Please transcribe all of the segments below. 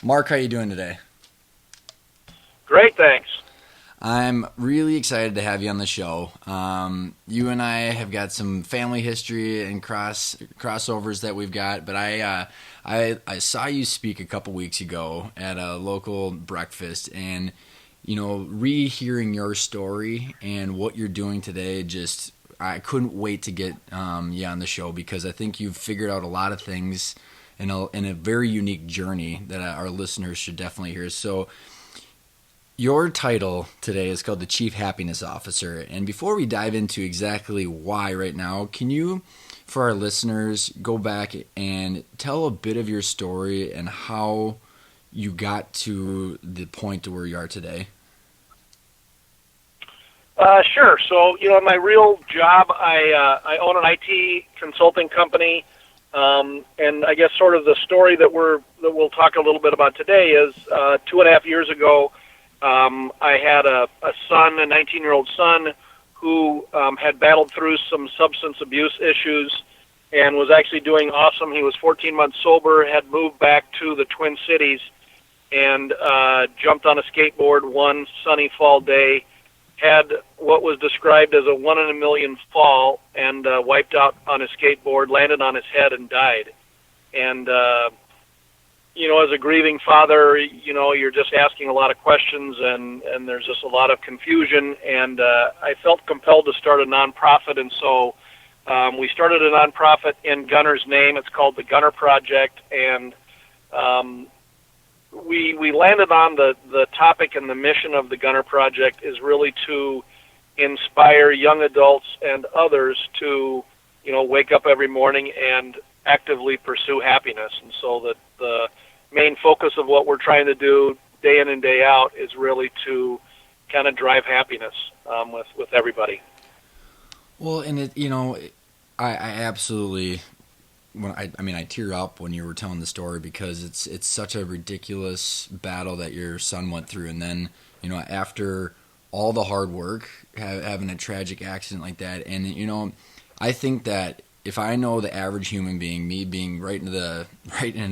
Marc, how you doing today? Great, thanks. I'm really excited to have you on the show. You and I have got some family history and crossovers that we've got, but I saw you speak a couple weeks ago at a local breakfast, and rehearing your story and what you're doing today, just I couldn't wait to get you on the show because I think you've figured out a lot of things in a very unique journey that our listeners should definitely hear. So your title today is called the Chief Happiness Officer. And before we dive into exactly why right now, can you, for our listeners, go back and tell a bit of your story and how you got to the point to where you are today? Sure. So, in my real job, I own an IT consulting company, and I guess sort of the story that we'll talk a little bit about today is 2.5 years ago. I had a son, a 19-year-old son, who had battled through some substance abuse issues and was actually doing awesome. He was 14 months sober, had moved back to the Twin Cities, and jumped on a skateboard one sunny fall day, had what was described as a 1 in a million fall, and wiped out on his skateboard, landed on his head, and died. And as a grieving father, you're just asking a lot of questions, and there's just a lot of confusion. And I felt compelled to start a nonprofit, and so we started a nonprofit in Gunner's name. It's called the Gunner Project, and we landed on the topic, and the mission of the Gunner Project is really to inspire young adults and others to, wake up every morning and actively pursue happiness. And so that the main focus of what we're trying to do day in and day out is really to kind of drive happiness with everybody. Well, and I absolutely, I tear up when you were telling the story because it's such a ridiculous battle that your son went through, and then after all the hard work, having a tragic accident like that, and I think that if I know the average human being, me being right into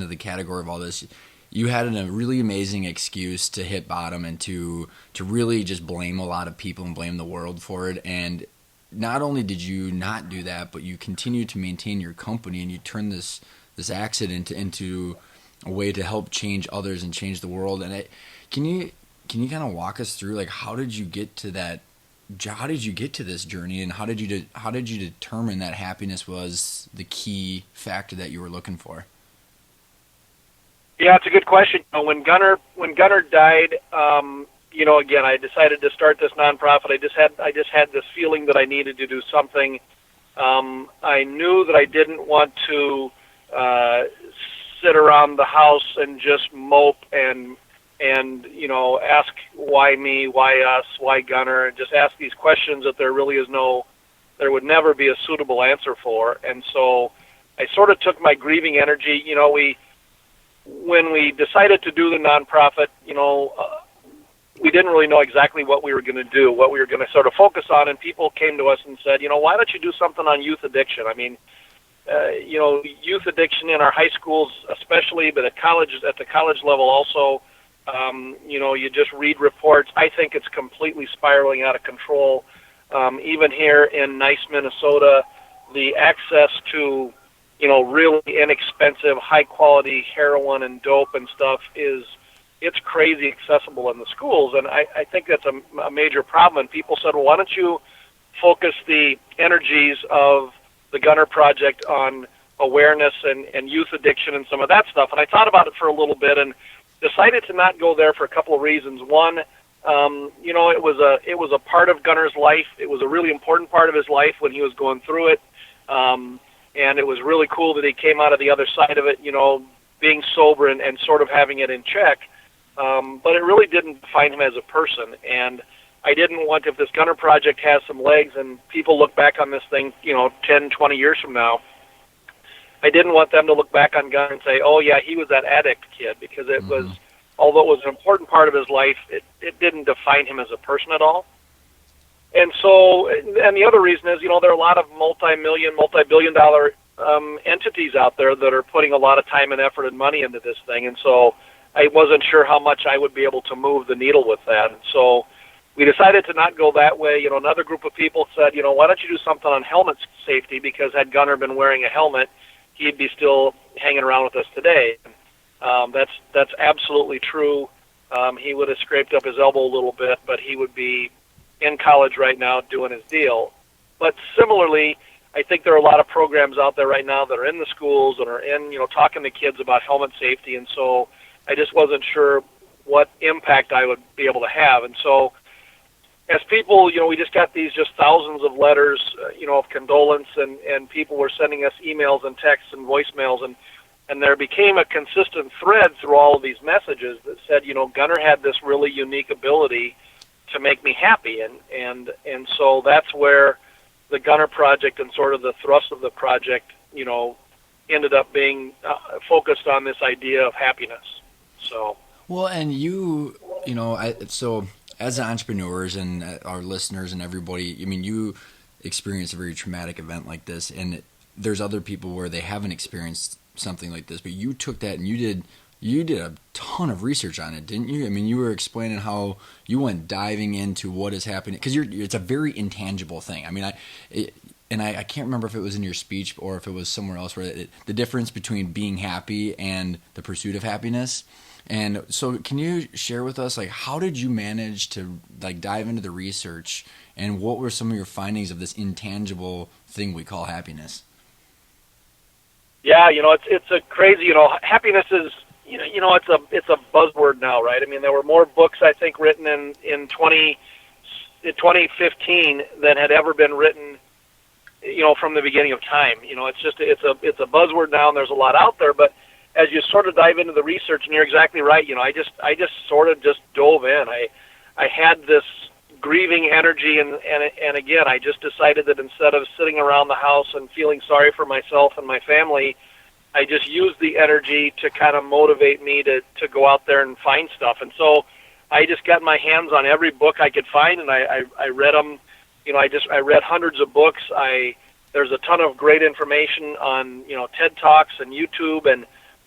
the category of all this, you had a really amazing excuse to hit bottom and to really just blame a lot of people and blame the world for it. And not only did you not do that, but you continued to maintain your company and you turned this accident into a way to help change others and change the world. And can you kind of walk us through, like, how did you get to that? How did you get to this journey, and how did you determine that happiness was the key factor that you were looking for? Yeah, it's a good question. When Gunner died, again, I decided to start this nonprofit. I just had this feeling that I needed to do something. I knew that I didn't want to sit around the house and just mope and ask why me, why us, why Gunner, and just ask these questions that there would never be a suitable answer for. And so I sort of took my grieving energy. When we decided to do the nonprofit, we didn't really know exactly what we were going to do, what we were going to sort of focus on, and people came to us and said, why don't you do something on youth addiction? I mean, youth addiction in our high schools especially, but at the college level also. You just read reports. I think it's completely spiraling out of control. Even here in nice Minnesota, the access to, really inexpensive, high-quality heroin and dope and stuff it's crazy accessible in the schools. And I think that's a major problem. And people said, well, why don't you focus the energies of the Gunner Project on awareness and youth addiction and some of that stuff? And I thought about it for a little bit and decided to not go there for a couple of reasons. One, it was a part of Gunner's life. It was a really important part of his life when he was going through it, and it was really cool that he came out of the other side of it, being sober and sort of having it in check. But it really didn't define him as a person, and I didn't want, if this Gunner Project has some legs and people look back on this thing, 10, 20 years from now, I didn't want them to look back on Gunner and say, oh, yeah, he was that addict kid, because it was, although it was an important part of his life, it didn't define him as a person at all. And so, and the other reason is, there are a lot of multi-billion-dollar entities out there that are putting a lot of time and effort and money into this thing. And so I wasn't sure how much I would be able to move the needle with that. And so we decided to not go that way. Another group of people said, why don't you do something on helmet safety? Because had Gunnar been wearing a helmet, he'd be still hanging around with us today. That's absolutely true. He would have scraped up his elbow a little bit, but he would be in college right now doing his deal. But similarly, I think there are a lot of programs out there right now that are in the schools and are in, talking to kids about helmet safety. And so I just wasn't sure what impact I would be able to have. And so as people, we just got these just thousands of letters, of condolence, and people were sending us emails and texts and voicemails, and there became a consistent thread through all of these messages that said, Gunnar had this really unique ability to make me happy, and so that's where the Gunnar Project and sort of the thrust of the project, ended up being focused on this idea of happiness. So well, and so as entrepreneurs and our listeners and everybody, you experience a very traumatic event like this, and there's other people where they haven't experienced something like this, but you took that and you did a ton of research on it, didn't you? You were explaining how you went diving into what is happening, because it's a very intangible thing. I can't remember if it was in your speech or if it was somewhere else, where the difference between being happy and the pursuit of happiness. And so can you share with us, how did you manage to dive into the research, and what were some of your findings of this intangible thing we call happiness? Yeah, it's a crazy, happiness is, it's a buzzword now, right? There were more books, I think, written in 2015 than had ever been written, from the beginning of time. It's a buzzword now, and there's a lot out there, but as you sort of dive into the research, and you're exactly right, I just sort of just dove in. I had this grieving energy, and again, I just decided that instead of sitting around the house and feeling sorry for myself and my family, I just used the energy to kind of motivate me to go out there and find stuff. And so I just got my hands on every book I could find, and I read them. I read hundreds of books. There's a ton of great information on, TED Talks and YouTube,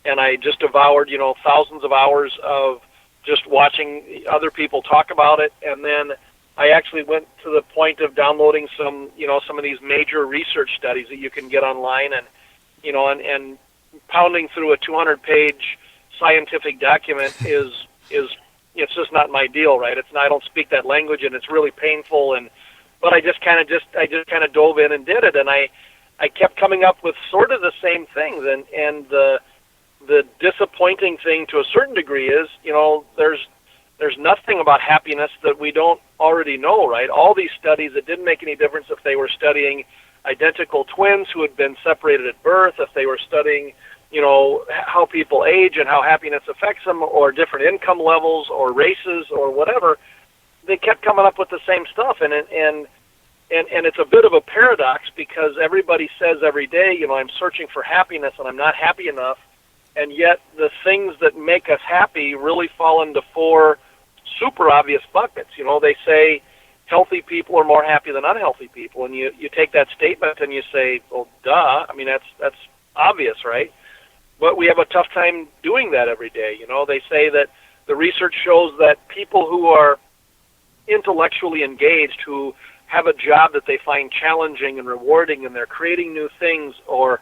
and I just devoured, thousands of hours of just watching other people talk about it. And then I actually went to the point of downloading some of these major research studies that you can get online, and pounding through a 200-page scientific document is it's just not my deal, right? I don't speak that language, and it's really painful. But I just kind of dove in and did it, and I kept coming up with sort of the same things, and the disappointing thing to a certain degree is, there's nothing about happiness that we don't already know, right? All these studies, it didn't make any difference if they were studying identical twins who had been separated at birth, if they were studying, how people age and how happiness affects them, or different income levels or races or whatever. They kept coming up with the same stuff, and it's a bit of a paradox, because everybody says every day, I'm searching for happiness and I'm not happy enough. And yet the things that make us happy really fall into four super obvious buckets. They say healthy people are more happy than unhealthy people. And you take that statement and you say, well, duh. That's obvious, right? But we have a tough time doing that every day. They say that the research shows that people who are intellectually engaged, who have a job that they find challenging and rewarding, and they're creating new things, or,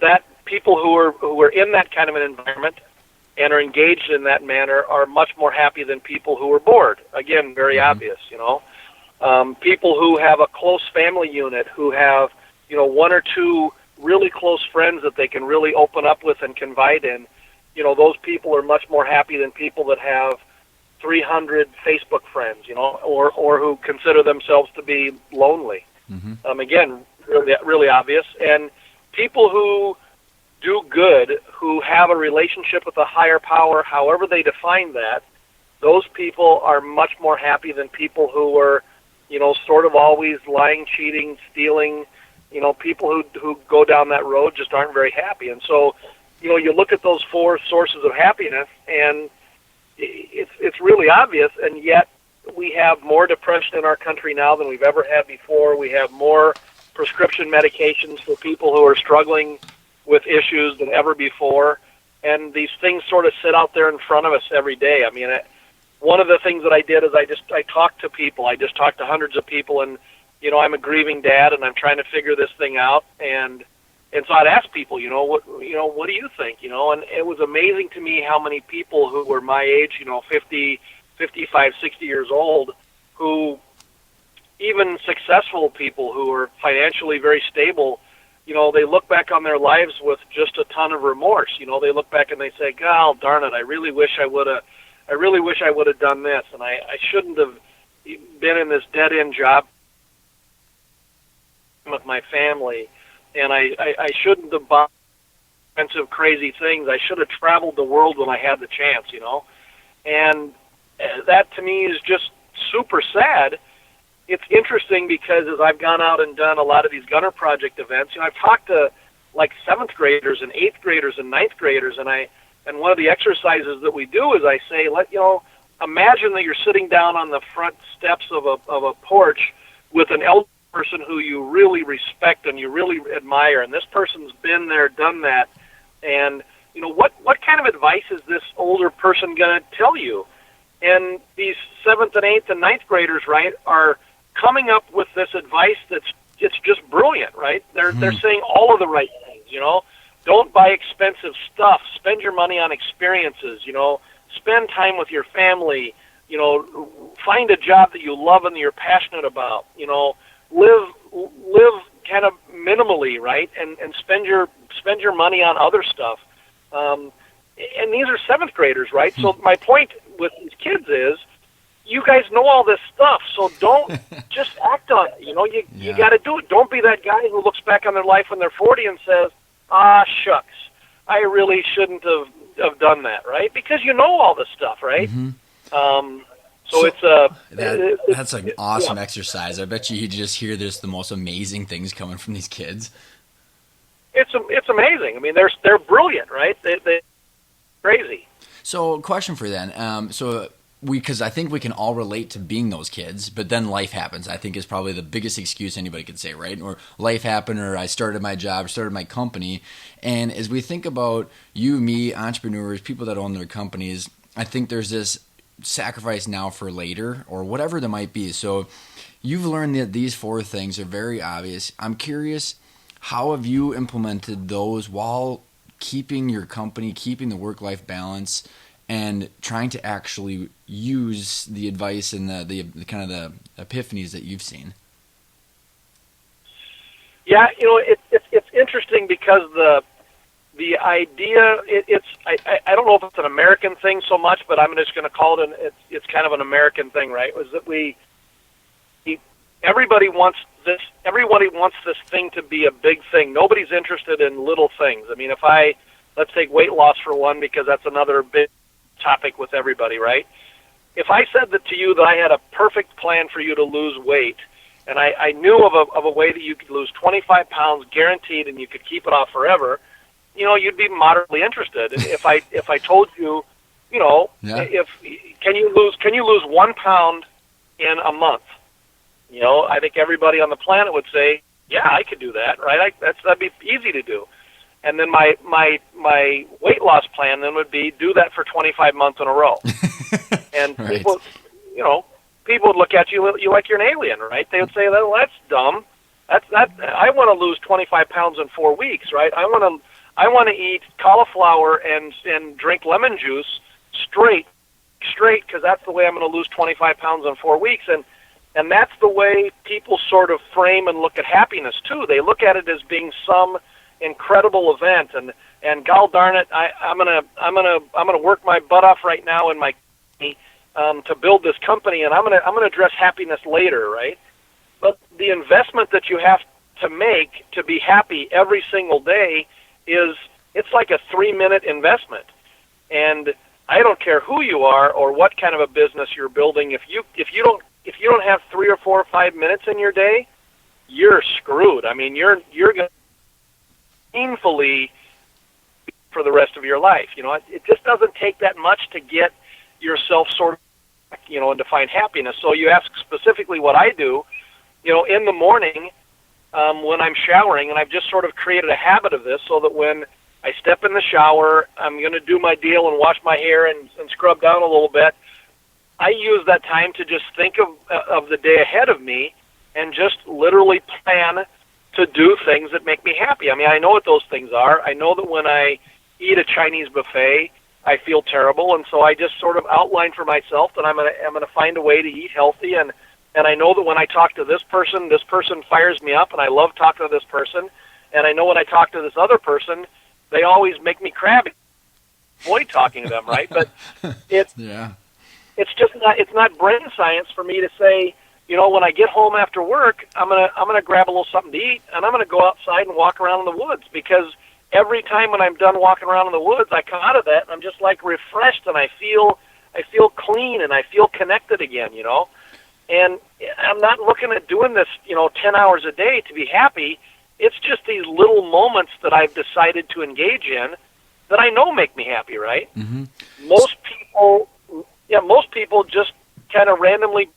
that people who are in that kind of an environment and are engaged in that manner are much more happy than people who are bored. Again, very obvious, People who have a close family unit, who have, one or two really close friends that they can really open up with and confide in, those people are much more happy than people that have 300 Facebook friends, or who consider themselves to be lonely. Again, really obvious. And people who do good, who have a relationship with a higher power, however they define that, those people are much more happy than people who are, sort of always lying, cheating, stealing. People who go down that road just aren't very happy. And so, you look at those four sources of happiness, and it's really obvious, and yet we have more depression in our country now than we've ever had before. We have more prescription medications for people who are struggling with issues than ever before. and these things sort of sit out there in front of us every day. I mean, one of the things that I did is I talked to people. I just talked to hundreds of people, and I'm a grieving dad, and I'm trying to figure this thing out, and so I'd ask people, what do you think, and it was amazing to me how many people who were my age, 50, 55, 60 years old, who even successful people who are financially very stable, they look back on their lives with just a ton of remorse. They look back and they say, "God darn it, I really wish I would have done this, and I shouldn't have been in this dead end job with my family, and I shouldn't have bought expensive, crazy things. I should have traveled the world when I had the chance." And that to me is just super sad. It's interesting because as I've gone out and done a lot of these Gunner Project events, I've talked to like 7th graders and 8th graders and 9th graders, and one of the exercises that we do is I say, imagine that you're sitting down on the front steps of a porch with an elder person who you really respect and you really admire, and this person's been there, done that, and what kind of advice is this older person going to tell you? And these 7th and 8th and 9th graders, right, are coming up with this advice it's just brilliant, right? They're saying all of the right things, Don't buy expensive stuff. Spend your money on experiences, Spend time with your family, find a job that you love and that you're passionate about, Live kind of minimally, right? And spend your money on other stuff. And these are 7th graders, right? So my point with these kids is, you guys know all this stuff, so don't just act on it. You got to do it. Don't be that guy who looks back on their life when they're 40 and says, shucks, I really shouldn't have done that, right? Because you know all this stuff, right? Mm-hmm. So that's an awesome exercise. I bet you just hear the most amazing things coming from these kids. It's amazing. I mean, they're brilliant, right? They're crazy. So, question for you then. Because I think we can all relate to being those kids, but then life happens, I think, is probably the biggest excuse anybody could say, right? Or life happened, or I started my job, started my company. And as we think about you, me, entrepreneurs, people that own their companies, I think there's this sacrifice now for later, or whatever there might be. So you've learned that these 4 things are very obvious. I'm curious, how have you implemented those while keeping your company, keeping the work-life balance, and trying to actually use the advice and the kind of the epiphanies that you've seen? Yeah, it's interesting because the idea I don't know if it's an American thing so much, but I'm just going to call it it's kind of an American thing, right? Was that everybody wants this thing to be a big thing. Nobody's interested in little things. I mean, let's take weight loss for one, because that's another big topic with everybody, right? If I said that to you that I had a perfect plan for you to lose weight, and I knew of a way that you could lose 25 pounds guaranteed and you could keep it off forever, you'd be moderately interested. If I told you, can you lose 1 pound in a month? I think everybody on the planet would say, yeah, I could do that, right? That'd be easy to do. And then my weight loss plan then would be do that for 25 months in a row. And right. people would look at you like you're an alien, right? They would say, well, that's dumb. I want to lose 25 pounds in 4 weeks, right? I want to eat cauliflower and drink lemon juice straight, because that's the way I'm going to lose 25 pounds in 4 weeks. And that's the way people sort of frame and look at happiness too. They look at it as being some incredible event, and gol darn it, I'm gonna work my butt off right now in my to build this company, and I'm gonna address happiness later, right? But the investment that you have to make to be happy every single day it's like a 3-minute investment, and I don't care who you are or what kind of a business you're building. If you don't have 3 or 4 or 5 minutes in your day, you're screwed. I mean, you're gonna painfully for the rest of your life. It just doesn't take that much to get yourself sort of, and to find happiness. So you ask specifically what I do, in the morning when I'm showering, and I've just sort of created a habit of this so that when I step in the shower, I'm going to do my deal and wash my hair and scrub down a little bit. I use that time to just think of the day ahead of me and just literally plan to do things that make me happy. I mean, I know what those things are. I know that when I eat a Chinese buffet, I feel terrible, and so I just sort of outline for myself that I'm gonna find a way to eat healthy, and I know that when I talk to this person fires me up, and I love talking to this person, and I know when I talk to this other person, they always make me crabby. Avoid talking to them, right? But it's it's not brain science for me to say, you know, when I get home after work, I'm gonna grab a little something to eat, and I'm gonna go outside and walk around in the woods, because every time when I'm done walking around in the woods, I come out of that and I'm just like refreshed, and I feel clean, and I feel connected again, you know. And I'm not looking at doing this, you know, 10 hours a day to be happy. It's just these little moments that I've decided to engage in that I know make me happy, right? Mm-hmm. Most people just kind of randomly,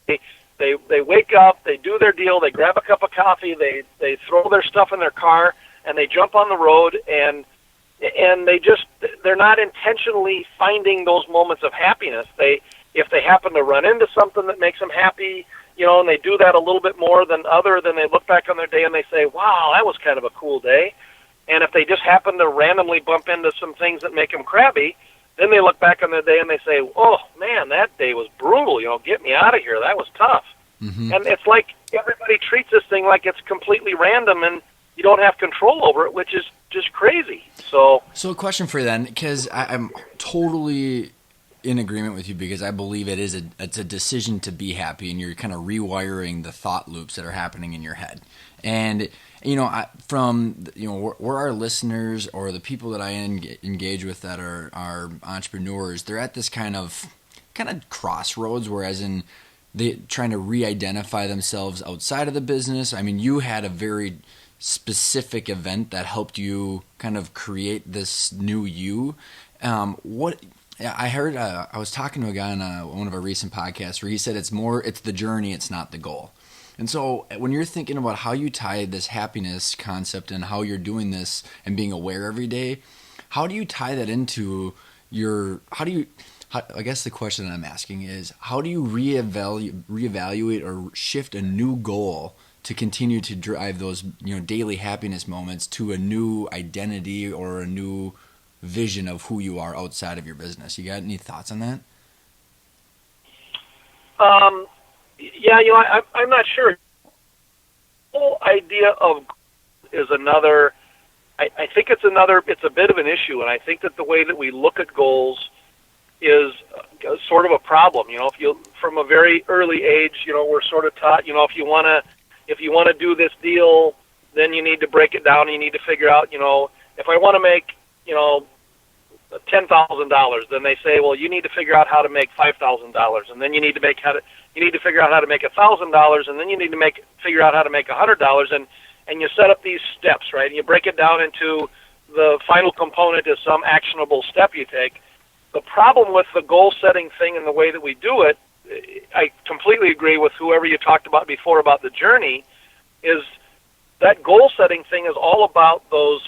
they wake up, they do their deal, they grab a cup of coffee, they throw their stuff in their car, and they jump on the road, and they're not intentionally finding those moments of happiness. If they happen to run into something that makes them happy, you know, and they do that a little bit more than they look back on their day and they say, wow, that was kind of a cool day. And if they just happen to randomly bump into some things that make them crabby, then they look back on their day and they say, oh, man, that day was brutal. You know, get me out of here. That was tough. Mm-hmm. And it's like everybody treats this thing like it's completely random and you don't have control over it, which is just crazy. So a question for you then, because I'm totally in agreement with you, because I believe it's a decision to be happy, and you're kind of rewiring the thought loops that are happening in your head. And you know, where our listeners or the people that I engage with that are entrepreneurs, they're at this kind of crossroads, whereas in they trying to re-identify themselves outside of the business. I mean, you had a very specific event that helped you kind of create this new you. What I heard, I was talking to a guy on one of our recent podcasts where he said it's the journey, it's not the goal. And so when you're thinking about how you tie this happiness concept and how you're doing this and being aware every day, how do you tie that into I guess the question that I'm asking is, how do you reevaluate or shift a new goal to continue to drive those, you know, daily happiness moments to a new identity or a new vision of who you are outside of your business? You got any thoughts on that? Yeah, you know, I'm not sure. The whole idea of is another. I think it's a bit of an issue, and I think that the way that we look at goals is sort of a problem. You know, from a very early age, you know, we're sort of taught, you know, if you want to do this deal, then you need to break it down and you need to figure out, you know, if I want to make, you know, $10,000, then they say, well, you need to figure out how to make $5,000, and then you need to figure out how to make $1,000, and then you need to figure out how to make $100, and you set up these steps, right? And you break it down into the final component is some actionable step you take. The problem with the goal setting thing and the way that we do it, I completely agree with whoever you talked about before about the journey, is that goal setting thing is all about those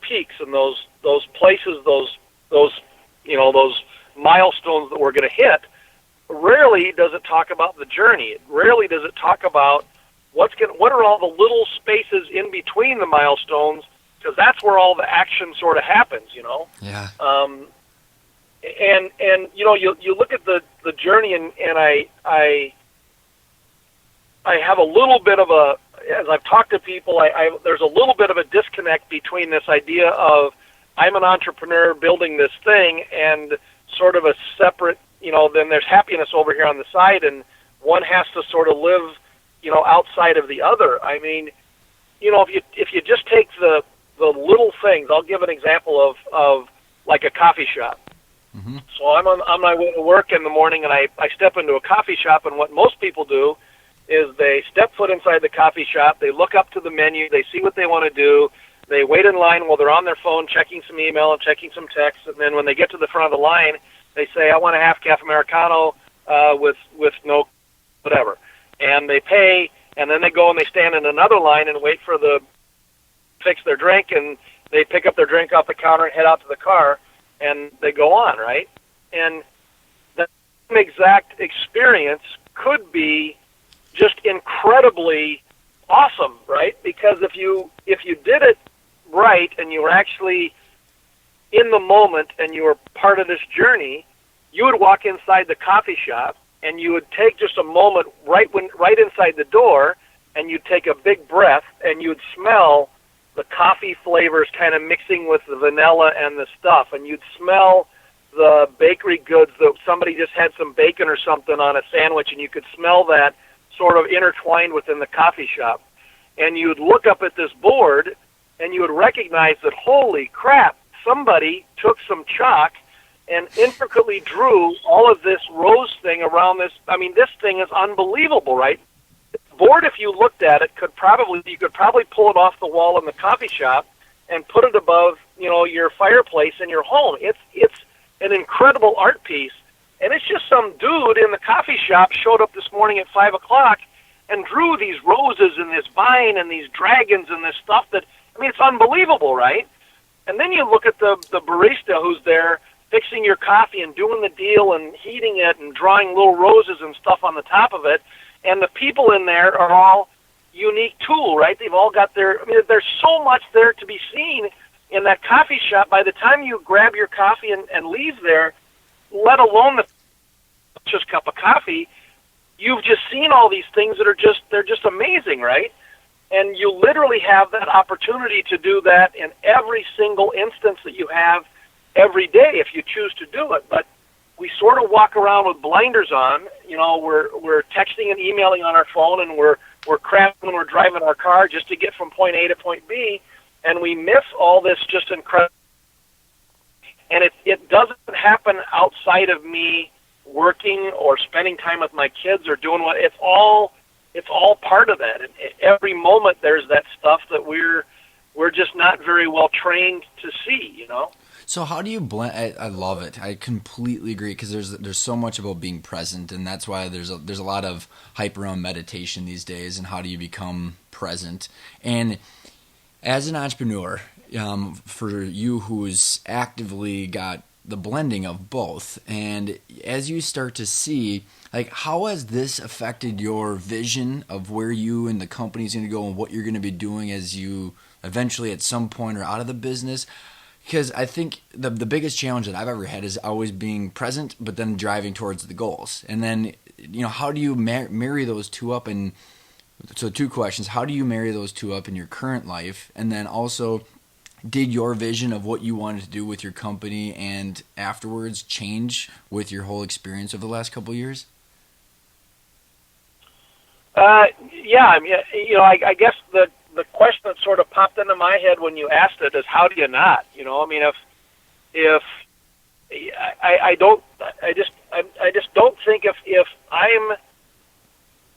peaks and those places, those you know, those milestones that we're going to hit. Rarely does it talk about the journey. Rarely does it talk about what are all the little spaces in between the milestones, because that's where all the action sort of happens, you know. Yeah. And you know, you look at the journey, and I have a little bit of a, as I've talked to people, there's a little bit of a disconnect between this idea of I'm an entrepreneur building this thing and sort of a separate, you know, then there's happiness over here on the side, and one has to sort of live, you know, outside of the other. I mean, you know, if you just take the little things, I'll give an example of like a coffee shop. Mm-hmm. So I'm on my way to work in the morning, and I step into a coffee shop, and what most people do is they step foot inside the coffee shop, they look up to the menu, they see what they want to do, they wait in line while they're on their phone checking some email and checking some text, and then when they get to the front of the line, they say, I want a half-caff Americano with no whatever. And they pay, and then they go and they stand in another line and wait for the fix their drink, and they pick up their drink off the counter and head out to the car, and they go on, right? And the same exact experience could be just incredibly awesome, right? Because if you did it right and you were actually in the moment and you were part of this journey, you would walk inside the coffee shop and you would take just a moment right inside the door, and you'd take a big breath and you'd smell the coffee flavors kind of mixing with the vanilla and the stuff, and you'd smell the bakery goods that somebody just had some bacon or something on a sandwich, and you could smell that sort of intertwined within the coffee shop. And you'd look up at this board and you would recognize that, holy crap, somebody took some chalk and intricately drew all of this rose thing around this. I mean, this thing is unbelievable, right? The board, if you looked at it, you could probably pull it off the wall in the coffee shop and put it above, your fireplace in your home. It's an incredible art piece, and it's just some dude in the coffee shop showed up this morning at 5 o'clock and drew these roses and this vine and these dragons and this stuff that, I mean, it's unbelievable, right? And then you look at the barista who's there fixing your coffee and doing the deal and heating it and drawing little roses and stuff on the top of it, and the people in there are all unique too, right? They've all got there's so much there to be seen in that coffee shop. By the time you grab your coffee and leave there, let alone the just cup of coffee, you've just seen all these things that they're just amazing, right? And you literally have that opportunity to do that in every single instance that you have every day if you choose to do it. But we sort of walk around with blinders on. We're texting and emailing on our phone, and we're crapping when we're driving our car just to get from point A to point B, and we miss all this just incredible. And it doesn't happen outside of me working or spending time with my kids or doing what it's all part of that. And every moment there's that stuff that we're just not very well trained to see, So how do you blend? I love it. I completely agree, because there's so much about being present, and that's why there's a lot of hype around meditation these days, and how do you become present. And as an entrepreneur, for you who's actively got the blending of both, and as you start to see, like, how has this affected your vision of where you and the company's going to go and what you're going to be doing as you eventually at some point are out of the business? Because I think the biggest challenge that I've ever had is always being present, but then driving towards the goals. And then, how do you marry those two up? And so 2 questions. How do you marry those two up in your current life? And then also, did your vision of what you wanted to do with your company and afterwards change with your whole experience over the last couple of years? Yeah, I mean, I guess the question that sort of popped into my head when you asked it is, how do you not? I mean, if I just don't think if I'm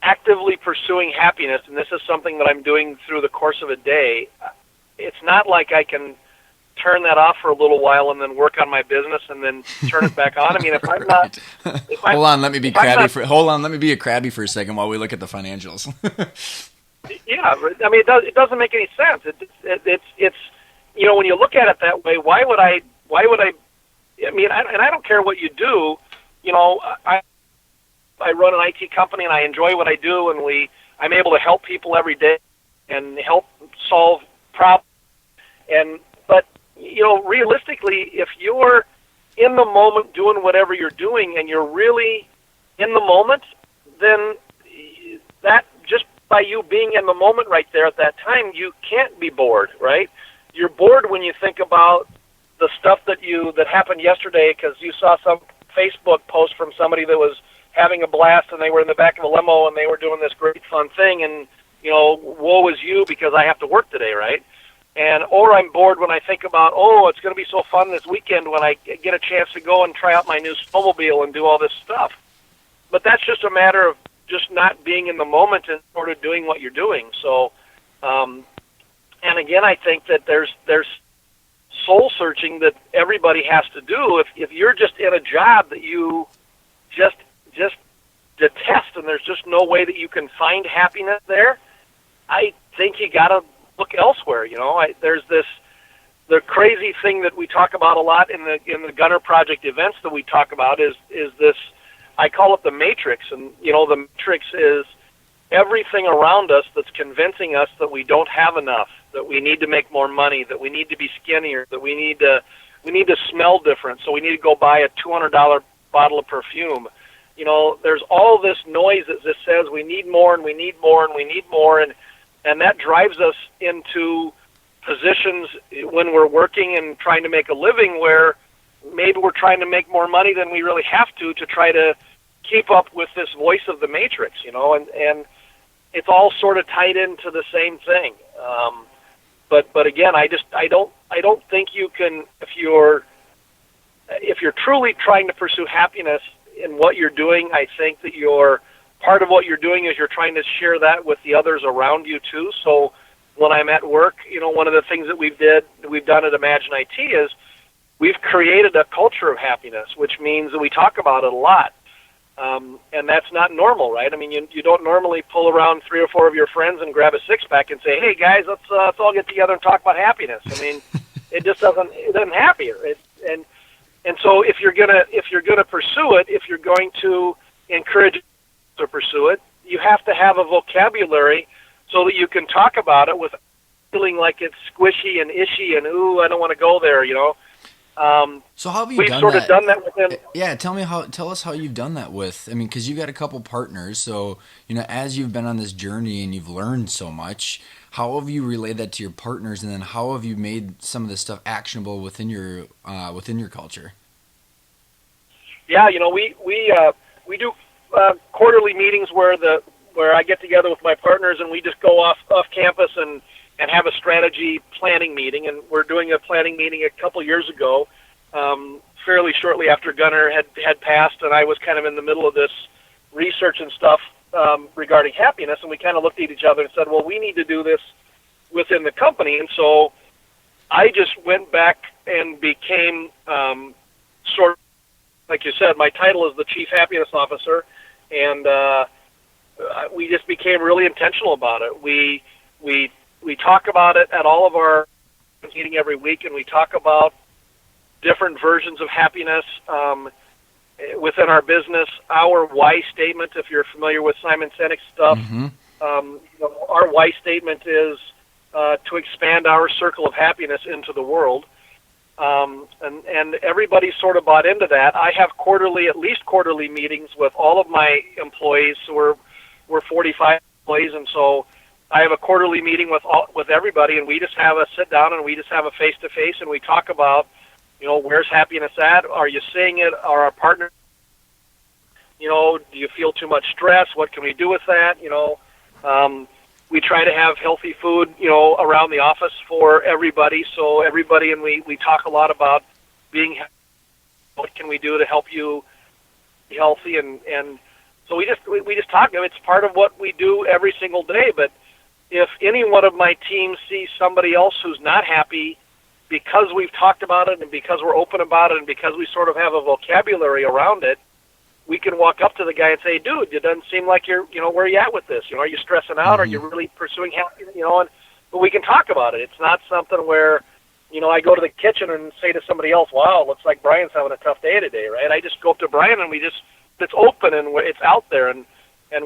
actively pursuing happiness, and this is something that I'm doing through the course of a day, it's not like I can turn that off for a little while and then work on my business and then turn it back on. I mean, if I'm not, hold on, let me be a crabby for a second while we look at the financials. Yeah, I mean, it doesn't make any sense. It's when you look at it that way, why would I? I mean, I don't care what you do. I run an IT company and I enjoy what I do, and I'm able to help people every day and help solve problems. But realistically, if you're in the moment doing whatever you're doing and you're really in the moment, then that just by you being in the moment right there at that time, you can't be bored, right? You're bored when you think about the stuff that happened yesterday because you saw some Facebook post from somebody that was having a blast and they were in the back of a limo and they were doing this great fun thing, and woe is you because I have to work today, right? Or I'm bored when I think about, it's going to be so fun this weekend when I get a chance to go and try out my new snowmobile and do all this stuff. But that's just a matter of just not being in the moment and sort of doing what you're doing. So, and again, I think that there's soul searching that everybody has to do. If you're just in a job that you just detest and there's just no way that you can find happiness there, I think you got to look elsewhere. There's this the crazy thing that we talk about a lot in the Gunner Project events that we talk about is this. I call it the matrix, and the matrix is everything around us that's convincing us that we don't have enough, that we need to make more money, that we need to be skinnier, that we need to smell different, so we need to go buy a $200 bottle of perfume. There's all this noise that just says we need more and we need more and we need more, and that drives us into positions when we're working and trying to make a living where maybe we're trying to make more money than we really have to try to keep up with this voice of the matrix, and it's all sort of tied into the same thing. But again, I don't think you can, if you're truly trying to pursue happiness in what you're doing, I think that part of what you're doing is you're trying to share that with the others around you too. So when I'm at work, one of the things that we've done at Imagine IT is we've created a culture of happiness, which means that we talk about it a lot. And that's not normal, right? I mean, you don't normally pull around 3 or 4 of your friends and grab a six-pack and say, "Hey guys, let's all get together and talk about happiness." I mean, it doesn't happen here. And so if you're gonna pursue it, if you're going to encourage to pursue it, you have to have a vocabulary so that you can talk about it without feeling like it's squishy and ishy and ooh, I don't want to go there, So how have you we've done sort that? of done that within. Yeah, tell us how you've done that with. I mean, because you've got a couple partners, so as you've been on this journey and you've learned so much, how have you relayed that to your partners, and then how have you made some of this stuff actionable within your culture? Yeah, we do quarterly meetings where I get together with my partners and we just go off campus and have a strategy planning meeting. And we're doing a planning meeting a couple years ago, fairly shortly after Gunner had passed, and I was kind of in the middle of this research and stuff regarding happiness, and we kind of looked at each other and said, well, we need to do this within the company. And so I just went back and became sort of, like you said, my title is the Chief Happiness Officer, and we just became really intentional about it. We talk about it at all of our meeting every week, and we talk about different versions of happiness within our business. Our why statement, if you're familiar with Simon Sinek's stuff, our why statement is to expand our circle of happiness into the world. And everybody sort of bought into that. I have at least quarterly meetings with all of my employees. So we're 45 employees, and so I have a quarterly meeting with everybody, and we just have a sit down and we just have a face to face, and we talk about, where's happiness at? Are you seeing it? Are our partners? Do you feel too much stress? What can we do with that? We try to have healthy food, around the office for everybody. So everybody, and we talk a lot about being healthy. What can we do to help you be healthy? And so we just talk. It's part of what we do every single day. But if any one of my team sees somebody else who's not happy, because we've talked about it and because we're open about it and because we sort of have a vocabulary around it, we can walk up to the guy and say, dude, it doesn't seem like you're, where are you at with this? Are you stressing out? Are you really pursuing happiness? But we can talk about it. It's not something where, I go to the kitchen and say to somebody else, wow, looks like Brian's having a tough day today, right? I just go up to Brian and it's open and it's out there, and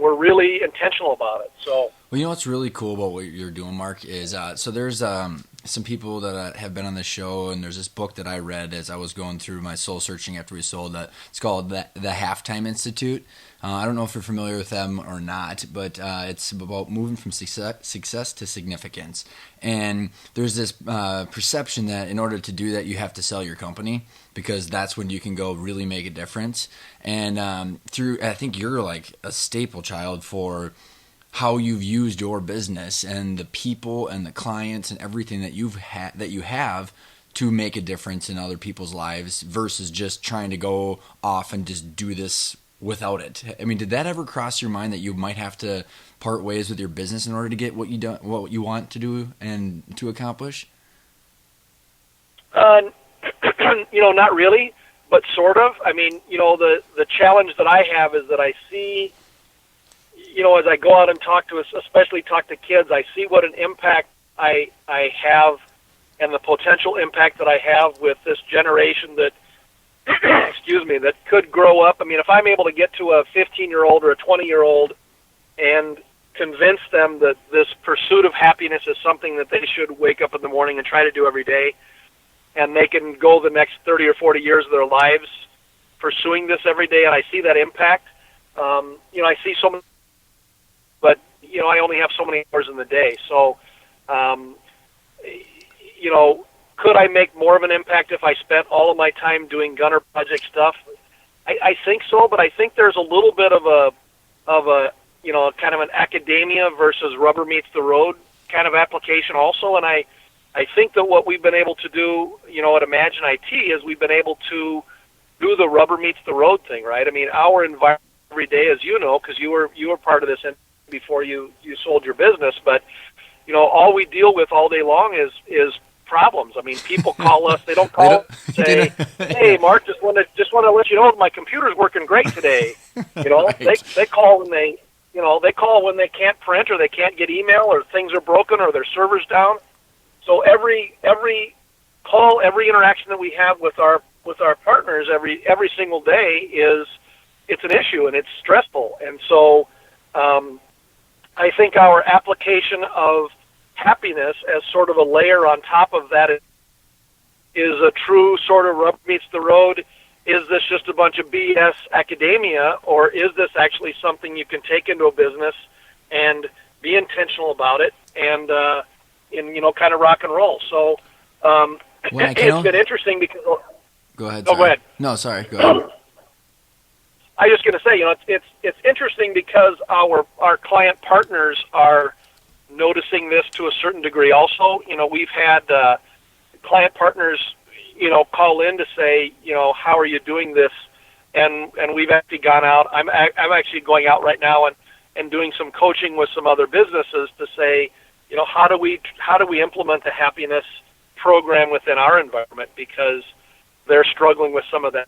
we're really intentional about it. So. Well, what's really cool about what you're doing, Marc, is so there's some people that have been on the show, and there's this book that I read as I was going through my soul searching after we sold that. It's called the Halftime Institute. I don't know if you're familiar with them or not, but it's about moving from success to significance. And there's this perception that in order to do that, you have to sell your company, because that's when you can go really make a difference. And I think you're like a staple child for how you've used your business and the people and the clients and everything that you have to make a difference in other people's lives versus just trying to go off and just do this without it. I mean, did that ever cross your mind that you might have to part ways with your business in order to get what you want to do and to accomplish? Not really, but sort of. I mean, the challenge that I have is that I see, as I go out and especially talk to kids, I see what an impact I have and the potential impact that I have with this generation that, excuse me, that could grow up. I mean, if I'm able to get to a 15-year-old or a 20-year-old and convince them that this pursuit of happiness is something that they should wake up in the morning and try to do every day, and they can go the next 30 or 40 years of their lives pursuing this every day, and I see that impact. I see so many, but, I only have so many hours in the day. So, could I make more of an impact if I spent all of my time doing gunner project stuff? I think so, but I think there's a little bit of a kind of an academia versus rubber meets the road kind of application also. And I think that what we've been able to do, at Imagine IT is we've been able to do the rubber meets the road thing, right? I mean, our environment every day, as you know, because you were part of this before you sold your business, but all we deal with all day long is problems. I mean, people call us. They don't call and say, "Hey, Marc, just want to let you know my computer's working great today." Right. They call when they call when they can't print or they can't get email or things are broken or their server's down. So every call, every interaction that we have with our partners every single day it's an issue and it's stressful. And so I think our application of happiness as sort of a layer on top of that is a true sort of rubber meets the road. Is this just a bunch of BS academia, or is this actually something you can take into a business and be intentional about it and kind of rock and roll? So it's been interesting because. Go ahead. Go ahead. No, sorry. Go ahead. I was just going to say, it's interesting because our client partners are noticing this to a certain degree. Also, we've had client partners, call in to say, how are you doing this? And we've actually gone out. I'm actually going out right now and doing some coaching with some other businesses to say, how do we implement the happiness program within our environment, because they're struggling with some of that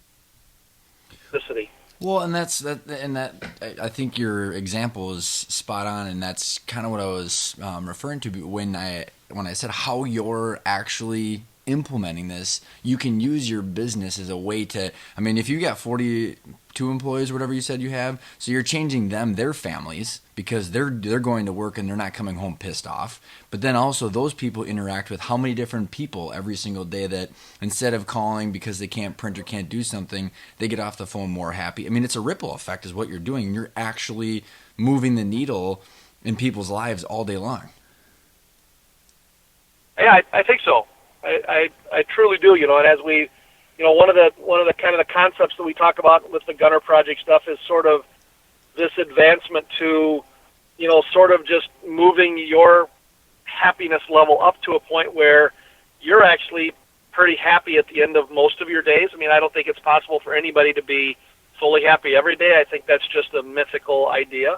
toxicity. Well, and I think your example is spot on, and that's kind of what I was referring to when I said how you're actually implementing this. You can use your business as a way to. I mean, if you got 42 employees or whatever you said you have, so you're changing their families because they're going to work and they're not coming home pissed off. But then also those people interact with how many different people every single day that instead of calling because they can't print or can't do something, they get off the phone more happy. I mean, it's a ripple effect is what you're doing. You're actually moving the needle in people's lives all day long. Yeah, I think so. I truly do. And as we, one of the kind of the concepts that we talk about with the Gunner Project stuff is sort of this advancement to, sort of just moving your happiness level up to a point where you're actually pretty happy at the end of most of your days. I mean, I don't think it's possible for anybody to be fully happy every day. I think that's just a mythical idea.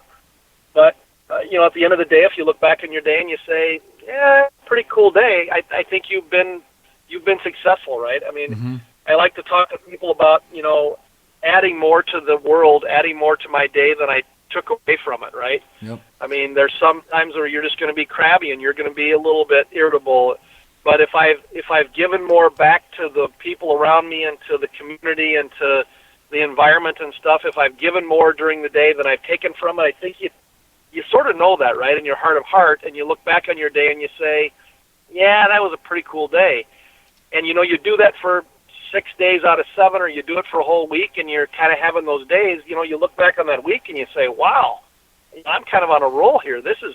But, at the end of the day, if you look back on your day and you say, yeah, pretty cool day, I think you've been successful, right? I mean, I like to talk to people about, adding more to the world, adding more to my day than I took away from it, right? Yep. I mean, there's some times where you're just going to be crabby and you're going to be a little bit irritable. But if I've given more back to the people around me and to the community and to the environment and stuff, if I've given more during the day than I've taken from it, I think you sort of know that, right, in your heart of heart, and you look back on your day and you say, yeah, that was a pretty cool day. And, you do that for 6 days out of 7, or you do it for a whole week, and you're kind of having those days, you look back on that week and you say, wow, I'm kind of on a roll here. This is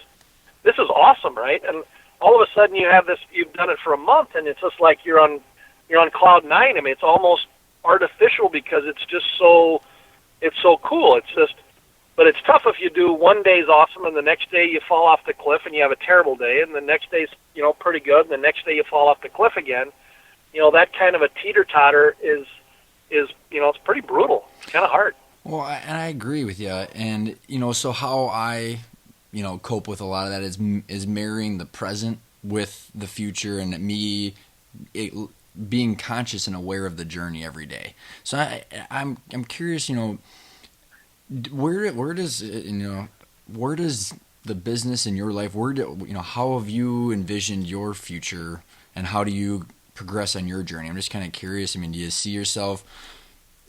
awesome, right? And all of a sudden you've done it for a month, and it's just like you're on cloud nine. I mean, it's almost artificial because it's so cool. But it's tough if you do one day's awesome and the next day you fall off the cliff and you have a terrible day, and the next day's pretty good, and the next day you fall off the cliff again. That kind of a teeter-totter is it's pretty brutal. It's kind of hard. Well, and I agree with you. And so how I cope with a lot of that is marrying the present with the future, and being conscious and aware of the journey every day. So I'm curious, where does the business in your life, how have you envisioned your future and how do you progress on your journey? I'm just kind of curious. I mean, do you see yourself?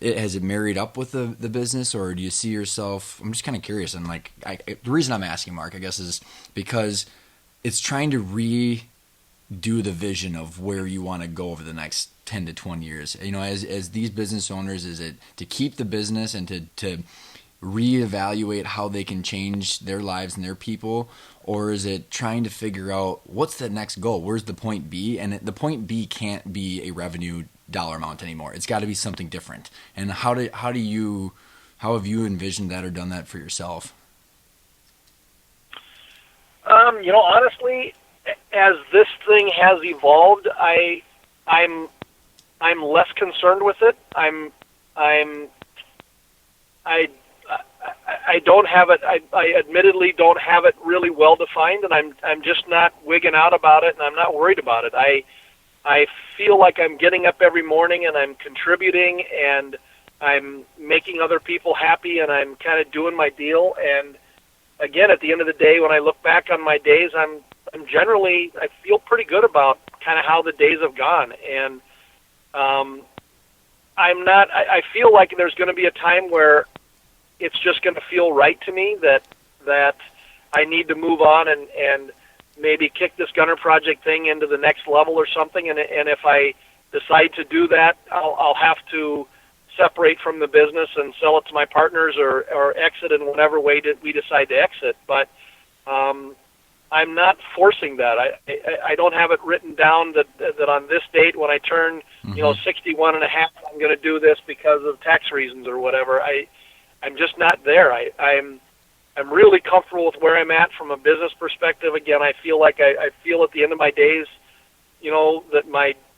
Has it married up with the business, or do you see yourself? I'm just kind of curious, and like the reason I'm asking, Marc, I guess, is because it's trying to redo the vision of where you want to go over the next 10 to 20 years. You know, as these business owners, is it to keep the business and to reevaluate how they can change their lives and their people, or is it trying to figure out what's the next goal? Where's the point B? And the point B can't be a revenue dollar amount anymore. It's got to be something different. And how have you envisioned that or done that for yourself? Honestly, as this thing has evolved, I'm less concerned with it. I don't have it. I admittedly don't have it really well defined, and I'm just not wigging out about it, and I'm not worried about it. I feel like I'm getting up every morning and I'm contributing and I'm making other people happy and I'm kind of doing my deal. And again, at the end of the day, when I look back on my days, I feel pretty good about kind of how the days have gone. And I feel like there's going to be a time where it's just going to feel right to me that I need to move on and maybe kick this gunner project thing into the next level or something. And if I decide to do that, I'll have to separate from the business and sell it to my partners or exit in whatever way that we decide to exit. But I'm not forcing that. I don't have it written down that on this date when I turn 61 and a half, I'm going to do this because of tax reasons or whatever. I'm just not there. I'm really comfortable with where I'm at from a business perspective. Again, I feel like I feel at the end of my days, that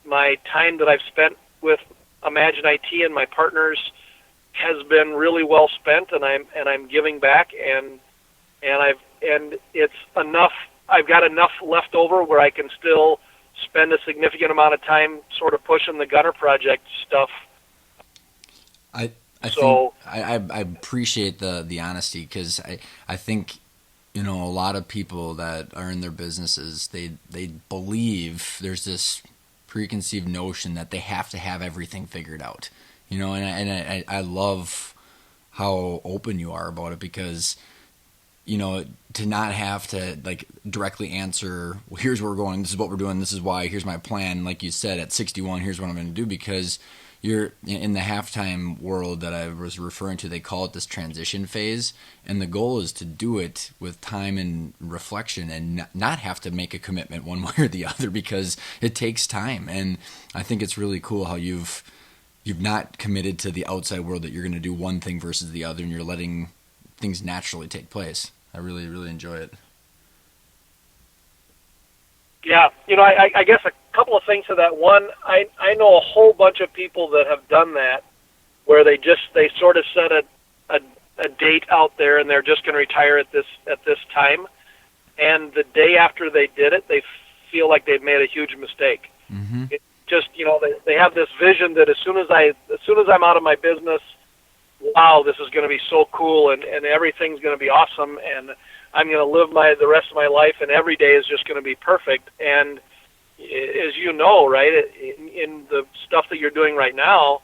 my time that I've spent with Imagine IT and my partners has been really well spent, and I'm giving back, and it's enough. I've got enough left over where I can still spend a significant amount of time sort of pushing the gunner project stuff. I appreciate the honesty, because I think a lot of people that are in their businesses, they believe there's this preconceived notion that they have to have everything figured out, and I love how open you are about it, because to not have to like directly answer, well, here's where we're going, this is what we're doing, this is why, here's my plan, like you said, at 61, here's what I'm going to do, because you're in the halftime world that I was referring to. They call it this transition phase, and the goal is to do it with time and reflection, and not have to make a commitment one way or the other, because it takes time. And I think it's really cool how you've not committed to the outside world that you're going to do one thing versus the other, and you're letting things naturally take place. I really, really enjoy it. Yeah, I guess a couple of things to that. One, I know a whole bunch of people that have done that, where they sort of set a date out there and they're just going to retire at this time, and the day after they did it, they feel like they've made a huge mistake. Mm-hmm. It just they have this vision that as soon as I'm out of my business, wow, this is going to be so cool and everything's going to be awesome, and I'm going to live the rest of my life, and every day is just going to be perfect. And as you know, right, in the stuff that you're doing right now,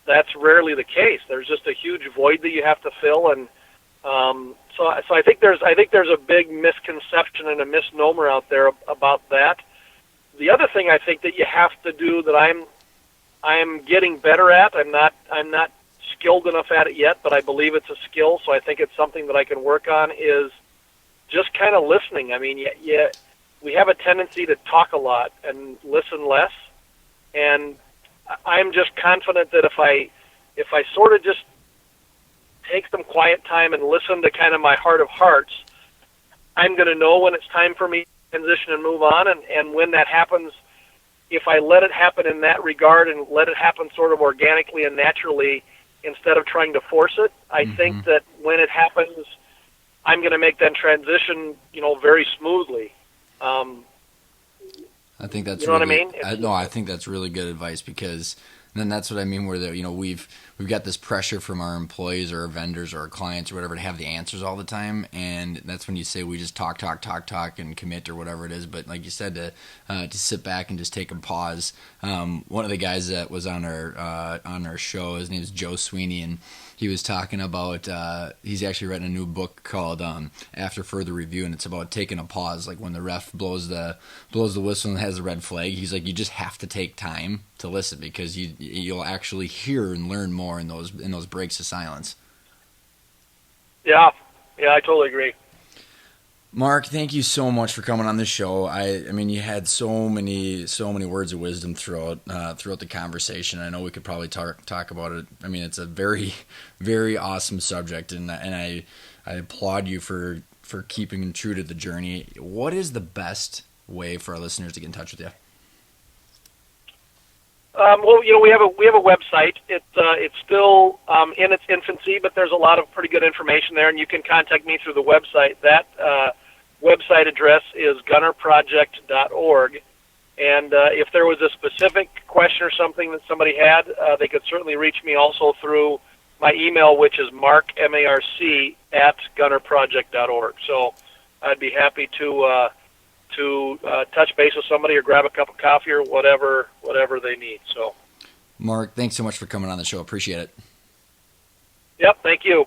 that's rarely the case. There's just a huge void that you have to fill, and so I think there's a big misconception and a misnomer out there about that. The other thing I think that you have to do that I'm getting better at. I'm not skilled enough at it yet, but I believe it's a skill, so I think it's something that I can work on, is just kind of listening. I mean, we have a tendency to talk a lot and listen less, and I'm just confident that if I sort of just take some quiet time and listen to kind of my heart of hearts, I'm going to know when it's time for me to transition and move on, and when that happens, if I let it happen in that regard and let it happen sort of organically and naturally instead of trying to force it, I think that when it happens, I'm going to make that transition, very smoothly. I think that's what I mean. I think that's really good advice, because then that's what I mean. Where we've we've got this pressure from our employees or our vendors or our clients or whatever to have the answers all the time, and that's when you say we just talk and commit or whatever it is. But like you said, to sit back and just take a pause. One of the guys that was on our show, his name is Joe Sweeney, and he was talking about he's actually written a new book called After Further Review, and it's about taking a pause. Like when the ref blows the whistle and has a red flag, he's like, you just have to take time to listen, because you'll actually hear and learn more in those breaks of silence. Yeah, I totally agree. Marc, thank you so much for coming on the show. I mean, you had so many words of wisdom throughout the conversation. I know we could probably talk about it. I mean, it's a very, very awesome subject, and I applaud you for keeping true to the journey. What is the best way for our listeners to get in touch with you? Well, we have a website. It's still in its infancy, but there's a lot of pretty good information there, and you can contact me through the website. That website address is gunnerproject.org, and if there was a specific question or something that somebody had, they could certainly reach me also through my email, which is Marc, M-A-R-C, @gunnerproject.org. So I'd be happy to touch base with somebody or grab a cup of coffee or whatever they need. So, Marc, thanks so much for coming on the show. Appreciate it. Yep, thank you.